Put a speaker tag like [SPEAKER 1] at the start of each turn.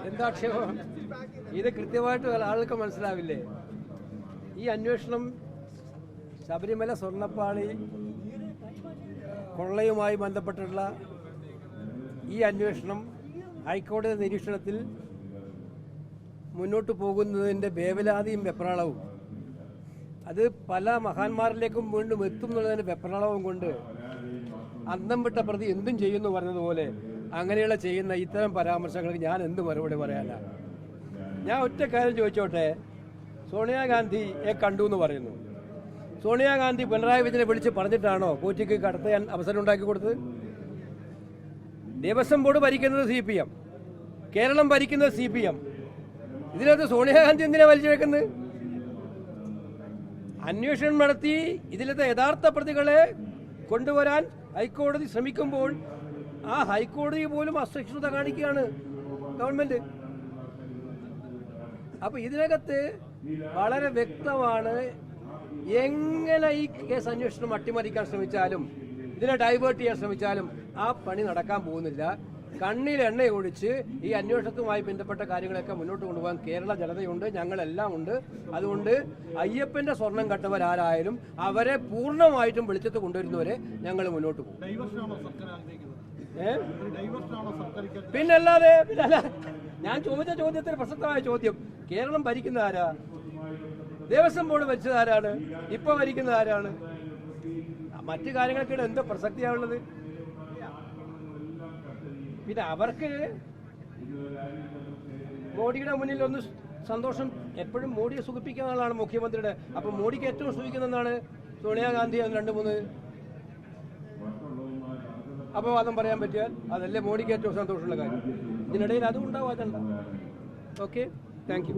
[SPEAKER 1] എന്താ ആക്ഷേപം? ഇത് കൃത്യമായിട്ട് ആൾക്ക് മനസ്സിലാവില്ലേ? ഈ അന്വേഷണം ശബരിമല സ്വർണ്ണപ്പാളി കൊള്ളയുമായി ബന്ധപ്പെട്ടുള്ള ഈ അന്വേഷണം ഹൈക്കോടതി നിരീക്ഷണത്തിൽ മുന്നോട്ട് പോകുന്നതിൻ്റെ വേവലാതിയും വെപ്രാളവും അത് പല മഹാന്മാരിലേക്കും വീണ്ടും എത്തും എന്നുള്ളതിൻ്റെ വെപ്രാളവും കൊണ്ട് അന്തം വിട്ട പ്രതി എന്തും ചെയ്യുന്നു പറഞ്ഞതുപോലെ അങ്ങനെയുള്ള ചെയ്യുന്ന ഇത്തരം പരാമർശങ്ങൾക്ക് ഞാൻ എന്ത് മറുപടി പറയാനാണ്? ഞാൻ ഒറ്റ കാര്യം ചോദിച്ചോട്ടെ. സോണിയാഗാന്ധിയെ കണ്ടു എന്ന് പറയുന്നു. സോണിയാഗാന്ധി പിണറായി വിജയനെ വിളിച്ച് പറഞ്ഞിട്ടാണോ കോച്ചിക്ക് കടത്താൻ അവസരം ഉണ്ടാക്കി കൊടുത്തത്? ദേവസ്വം ബോർഡ് ഭരിക്കുന്നത് CPM, കേരളം ഭരിക്കുന്നത് CPM. ഇതിനകത്ത് സോണിയാഗാന്ധി എന്തിനാ വലിച്ചു വെക്കുന്നത്? അന്വേഷണം നടത്തി ഇതിലത്തെ യഥാർത്ഥ പ്രതികളെ കൊണ്ടുവരാൻ ഹൈക്കോടതി ശ്രമിക്കുമ്പോൾ ആ ഹൈക്കോടതി പോലും അസഹിഷ്ണുത കാണിക്കുകയാണ് ഗവൺമെന്റ്. അപ്പൊ ഇതിനകത്ത് വളരെ വ്യക്തമാണ്, എങ്ങനെ ഈ കേസ് അന്വേഷണം അട്ടിമറിക്കാൻ ശ്രമിച്ചാലും ഇതിനെ ഡൈവേർട്ട് ചെയ്യാൻ ശ്രമിച്ചാലും ആ പണി നടക്കാൻ പോകുന്നില്ല. കണ്ണിൽ എണ്ണ ഒഴിച്ച് ഈ അന്വേഷണവുമായി ബന്ധപ്പെട്ട കാര്യങ്ങളൊക്കെ മുന്നോട്ട് കൊണ്ടുപോകാൻ കേരള ജനതയുണ്ട്, ഞങ്ങളെല്ലാം ഉണ്ട്. അതുകൊണ്ട് അയ്യപ്പന്റെ സ്വർണം കട്ടവരാരായാലും അവരെ പൂർണ്ണമായിട്ടും വെളിച്ചത്ത് കൊണ്ടുവരുന്നവരെ ഞങ്ങൾ മുന്നോട്ട് പോകും. പിന്നല്ലാതെ ഞാൻ ചോദിച്ച ചോദ്യത്തിന് പ്രസക്തമായ ചോദ്യം, കേരളം ഭരിക്കുന്ന ആരാ? ദേവസ്വം ബോർഡ് ഭരിച്ചത് ആരാണ്? ഇപ്പൊ ഭരിക്കുന്നത് ആരാണ്? മറ്റു കാര്യങ്ങൾക്കിടെ എന്തോ പ്രസക്തിയാണുള്ളത്? പിന്നെ അവർക്ക് മോഡിയുടെ മുന്നിൽ ഒന്ന് സന്തോഷം, എപ്പോഴും മോഡിയെ സുഖിപ്പിക്കുന്ന ആളാണ് മുഖ്യമന്ത്രിയുടെ. അപ്പൊ മോഡിക്ക് ഏറ്റവും സുഖിക്കുന്നതാണ് സോണിയാഗാന്ധി 2-3 അപവാദം പറയാൻ പറ്റിയാൽ അതല്ലേ മോഡിക്ക് ഏറ്റവും സന്തോഷമുള്ള കാര്യം. ഇതിനിടയിൽ അതും ഉണ്ടാവാതണ്ട. Okay, thank you.